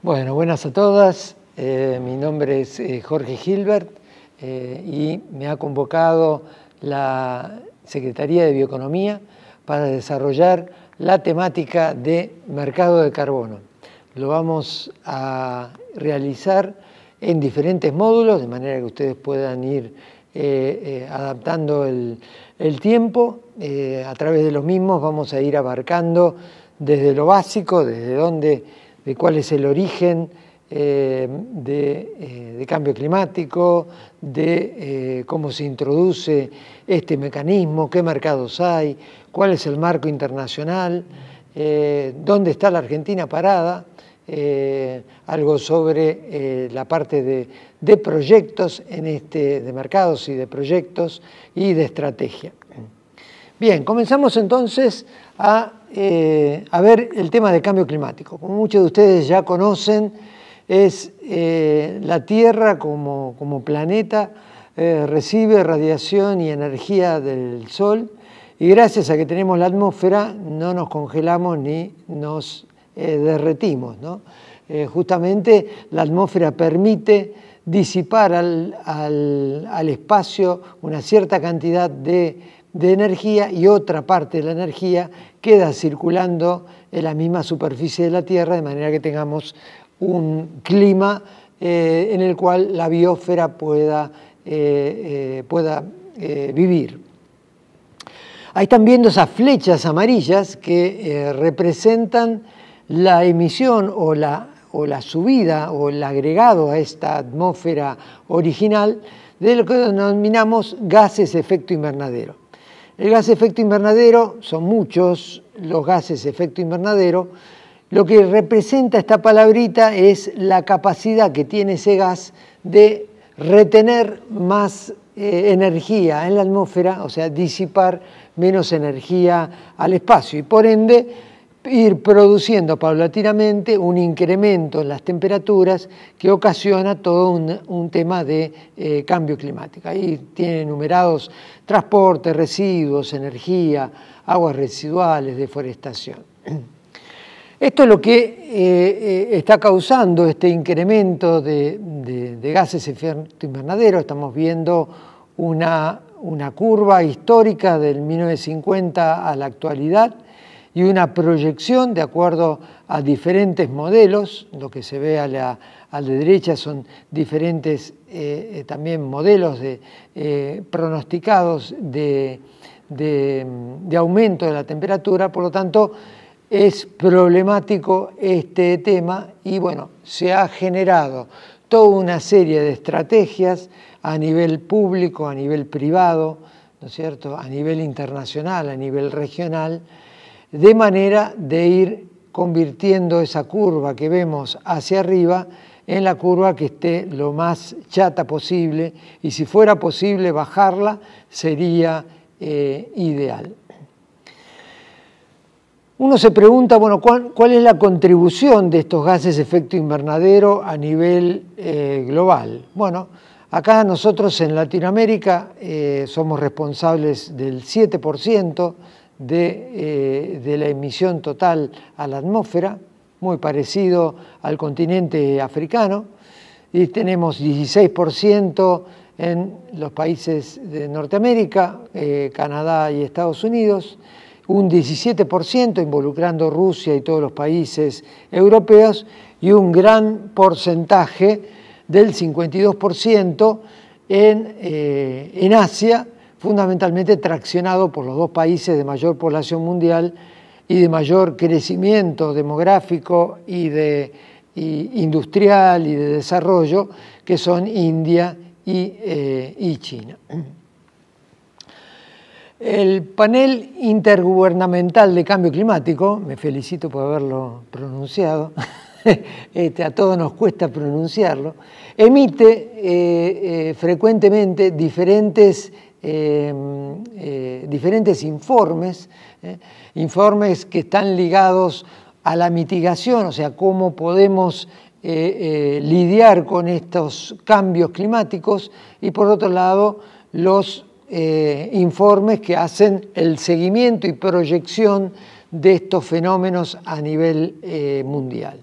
Bueno, buenas a todas. Mi nombre es Jorge Gilbert y me ha convocado la Secretaría de Bioeconomía para desarrollar la temática de mercado de carbono. Lo vamos a realizar en diferentes módulos, de manera que ustedes puedan ir adaptando el tiempo. A través de los mismos vamos a ir abarcando desde lo básico, de cuál es el origen de cambio climático, de cómo se introduce este mecanismo, qué mercados hay, cuál es el marco internacional, dónde está la Argentina parada, algo sobre la parte de proyectos de mercados y de proyectos y de estrategia. Bien, comenzamos entonces a ver el tema de cambio climático. Como muchos de ustedes ya conocen, es la Tierra como planeta recibe radiación y energía del Sol, y gracias a que tenemos la atmósfera no nos congelamos ni nos derretimos, ¿no? Justamente la atmósfera permite disipar al espacio una cierta cantidad de energía, y otra parte de la energía queda circulando en la misma superficie de la Tierra, de manera que tengamos un clima en el cual la biosfera pueda vivir. Ahí están viendo esas flechas amarillas que representan la emisión o la subida o el agregado a esta atmósfera original de lo que denominamos gases de efecto invernadero. El gas de efecto invernadero, son muchos los gases de efecto invernadero. Lo que representa esta palabrita es la capacidad que tiene ese gas de retener más energía en la atmósfera, o sea, disipar menos energía al espacio, y por ende ir produciendo paulatinamente un incremento en las temperaturas que ocasiona todo un tema de cambio climático. Ahí tienen enumerados transporte, residuos, energía, aguas residuales, deforestación. Esto es lo que está causando este incremento de gases de efecto invernadero. Estamos viendo una curva histórica del 1950 a la actualidad, y una proyección de acuerdo a diferentes modelos. Lo que se ve a la derecha son diferentes también modelos pronosticados de aumento de la temperatura. Por lo tanto, es problemático este tema, y bueno, se ha generado toda una serie de estrategias a nivel público, a nivel privado, ¿no es cierto?, a nivel internacional, a nivel regional, de manera de ir convirtiendo esa curva que vemos hacia arriba en la curva que esté lo más chata posible, y si fuera posible bajarla sería ideal. Uno se pregunta, bueno, ¿cuál es la contribución de estos gases de efecto invernadero a nivel global? Bueno, acá nosotros en Latinoamérica somos responsables del 7% de la emisión total a la atmósfera, muy parecido al continente africano, y tenemos 16% en los países de Norteamérica, Canadá y Estados Unidos, un 17% involucrando Rusia y todos los países europeos, y un gran porcentaje del 52% en Asia, fundamentalmente traccionado por los dos países de mayor población mundial y de mayor crecimiento demográfico y industrial y de desarrollo, que son India y China. El panel intergubernamental de cambio climático, me felicito por haberlo pronunciado, a todos nos cuesta pronunciarlo, emite frecuentemente diferentes informes, informes que están ligados a la mitigación, o sea, cómo podemos lidiar con estos cambios climáticos, y por otro lado los informes que hacen el seguimiento y proyección de estos fenómenos a nivel mundial.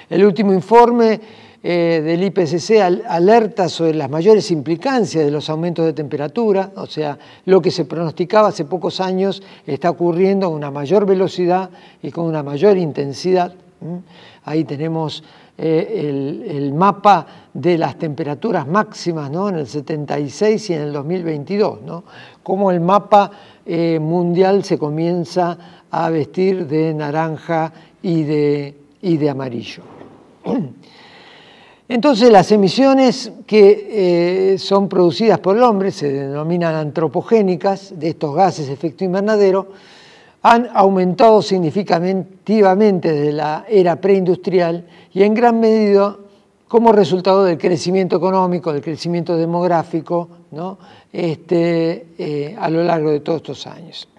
El último informe del IPCC alerta sobre las mayores implicancias de los aumentos de temperatura, o sea, lo que se pronosticaba hace pocos años está ocurriendo con una mayor velocidad y con una mayor intensidad. Ahí tenemos el mapa de las temperaturas máximas, ¿no?, en el 76 y en el 2022, ¿no? Cómo el mapa mundial se comienza a vestir de naranja y de amarillo. Entonces las emisiones que son producidas por el hombre, se denominan antropogénicas, de estos gases de efecto invernadero, han aumentado significativamente desde la era preindustrial y en gran medida como resultado del crecimiento económico, del crecimiento demográfico, ¿no?, a lo largo de todos estos años.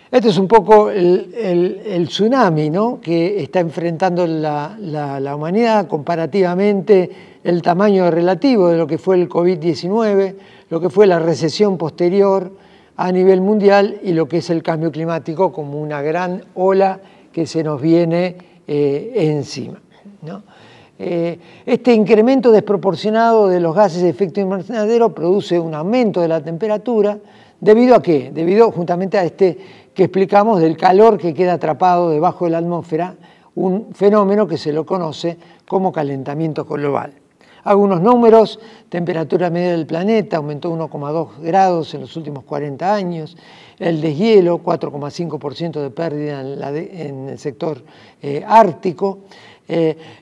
Este es un poco el tsunami, ¿no?, que está enfrentando la humanidad, comparativamente el tamaño relativo de lo que fue el COVID-19, lo que fue la recesión posterior a nivel mundial y lo que es el cambio climático como una gran ola que se nos viene encima, ¿no? Este incremento desproporcionado de los gases de efecto invernadero produce un aumento de la temperatura. ¿Debido a qué? Debido justamente a este que explicamos del calor que queda atrapado debajo de la atmósfera, un fenómeno que se lo conoce como calentamiento global. Algunos números: temperatura media del planeta aumentó 1,2 grados en los últimos 40 años, el deshielo, 4,5% de pérdida en el sector ártico,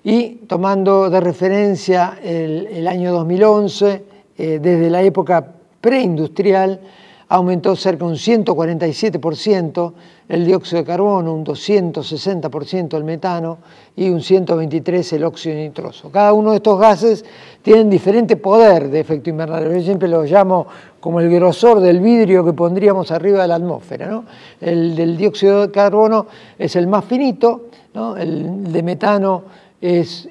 y tomando de referencia el año 2011, desde la época preindustrial, aumentó cerca de un 147% el dióxido de carbono, un 260% el metano y un 123% el óxido nitroso. Cada uno de estos gases tienen diferente poder de efecto invernadero. Yo siempre lo llamo como el grosor del vidrio que pondríamos arriba de la atmósfera, ¿no? El del dióxido de carbono es el más finito, ¿no? El de metano es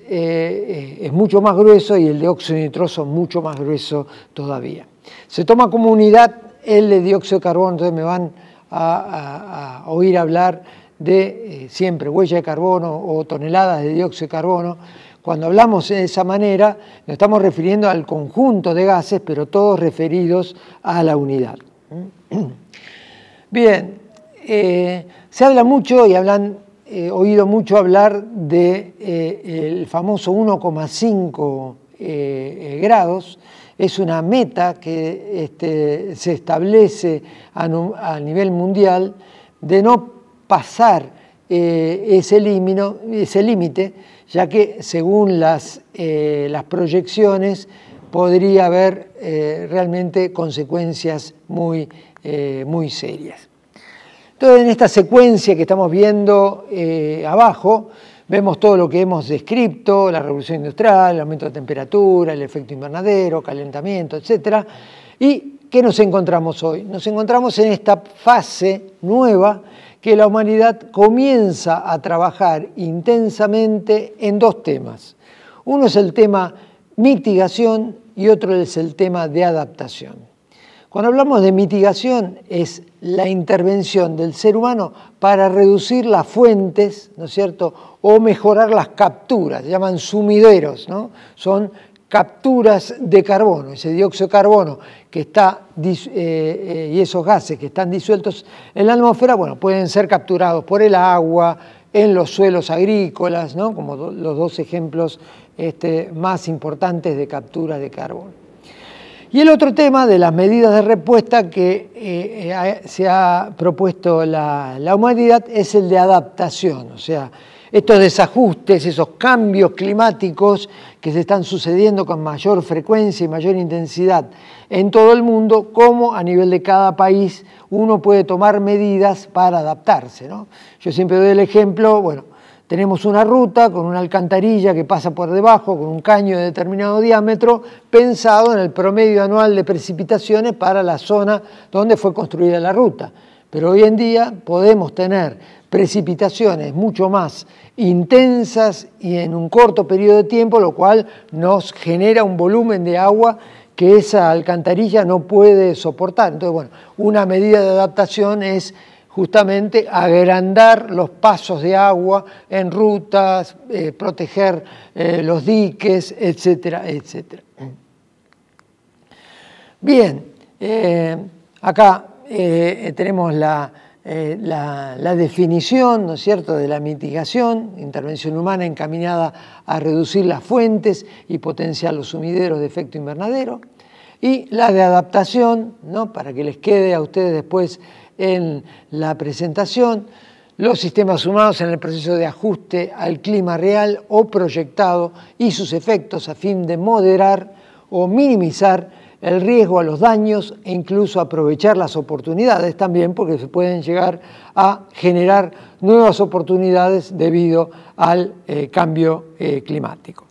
mucho más grueso y el de óxido nitroso mucho más grueso todavía. Se toma como unidad el de dióxido de carbono, entonces me van a oír hablar de siempre huella de carbono o toneladas de dióxido de carbono. Cuando hablamos de esa manera, nos estamos refiriendo al conjunto de gases, pero todos referidos a la unidad. Bien, se habla mucho y han oído mucho hablar del famoso 1,5 grados. Es una meta que se establece a nivel mundial de no pasar ese límite, ya que según las proyecciones podría haber realmente consecuencias muy serias. Entonces, en esta secuencia que estamos viendo abajo, vemos todo lo que hemos descrito: la revolución industrial, el aumento de temperatura, el efecto invernadero, calentamiento, etc. ¿Y qué nos encontramos hoy? Nos encontramos en esta fase nueva que la humanidad comienza a trabajar intensamente en dos temas. Uno es el tema mitigación y otro es el tema de adaptación. Cuando hablamos de mitigación es la intervención del ser humano para reducir las fuentes, ¿no es cierto?, o mejorar las capturas, se llaman sumideros, ¿no? Son capturas de carbono, ese dióxido de carbono que está y esos gases que están disueltos en la atmósfera, bueno, pueden ser capturados por el agua, en los suelos agrícolas, ¿no?, como los dos ejemplos más importantes de captura de carbono. Y el otro tema de las medidas de respuesta que se ha propuesto la humanidad es el de adaptación, o sea, estos desajustes, esos cambios climáticos que se están sucediendo con mayor frecuencia y mayor intensidad en todo el mundo, cómo a nivel de cada país uno puede tomar medidas para adaptarse, ¿no? Yo siempre doy el ejemplo, bueno, tenemos una ruta con una alcantarilla que pasa por debajo, con un caño de determinado diámetro, pensado en el promedio anual de precipitaciones para la zona donde fue construida la ruta. Pero hoy en día podemos tener precipitaciones mucho más intensas y en un corto periodo de tiempo, lo cual nos genera un volumen de agua que esa alcantarilla no puede soportar. Entonces, bueno, una medida de adaptación es justamente agrandar los pasos de agua en rutas, proteger los diques, etcétera, etcétera. Bien, acá tenemos la definición, ¿no es cierto?, de la mitigación, intervención humana encaminada a reducir las fuentes y potenciar los sumideros de efecto invernadero, y la de adaptación, ¿no?, para que les quede a ustedes después en la presentación, los sistemas humanos en el proceso de ajuste al clima real o proyectado y sus efectos a fin de moderar o minimizar el riesgo a los daños e incluso aprovechar las oportunidades también, porque se pueden llegar a generar nuevas oportunidades debido al cambio climático.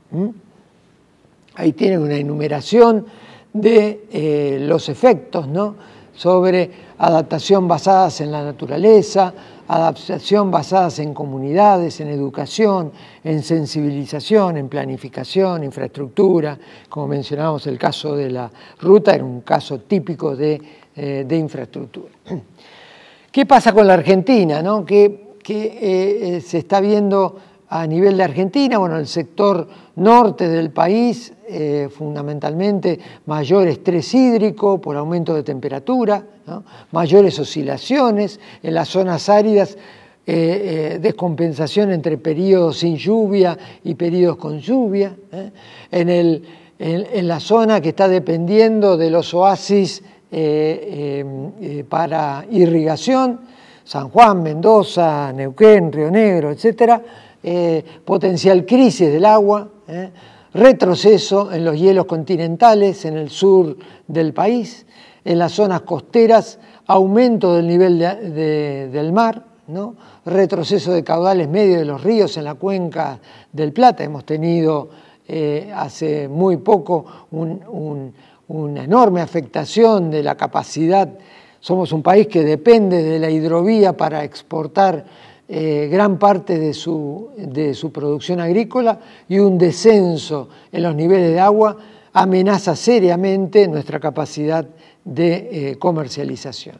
Ahí tienen una enumeración de los efectos, ¿no?, sobre adaptación basadas en la naturaleza, adaptación basadas en comunidades, en educación, en sensibilización, en planificación, infraestructura. Como mencionábamos, el caso de la ruta era un caso típico de infraestructura. ¿Qué pasa con la Argentina, ¿no? ¿Qué se está viendo a nivel de Argentina? Bueno, el sector norte del país, fundamentalmente mayor estrés hídrico por aumento de temperatura, ¿no?, mayores oscilaciones, en las zonas áridas descompensación entre periodos sin lluvia y periodos con lluvia, en la zona que está dependiendo de los oasis para irrigación, San Juan, Mendoza, Neuquén, Río Negro, etcétera, potencial crisis del agua, retroceso en los hielos continentales en el sur del país, en las zonas costeras, aumento del nivel del mar, ¿no?, retroceso de caudales medios de los ríos en la cuenca del Plata. Hemos tenido hace muy poco una enorme afectación de la capacidad. Somos un país que depende de la hidrovía para exportar gran parte de su producción agrícola, y un descenso en los niveles de agua amenaza seriamente nuestra capacidad de comercialización.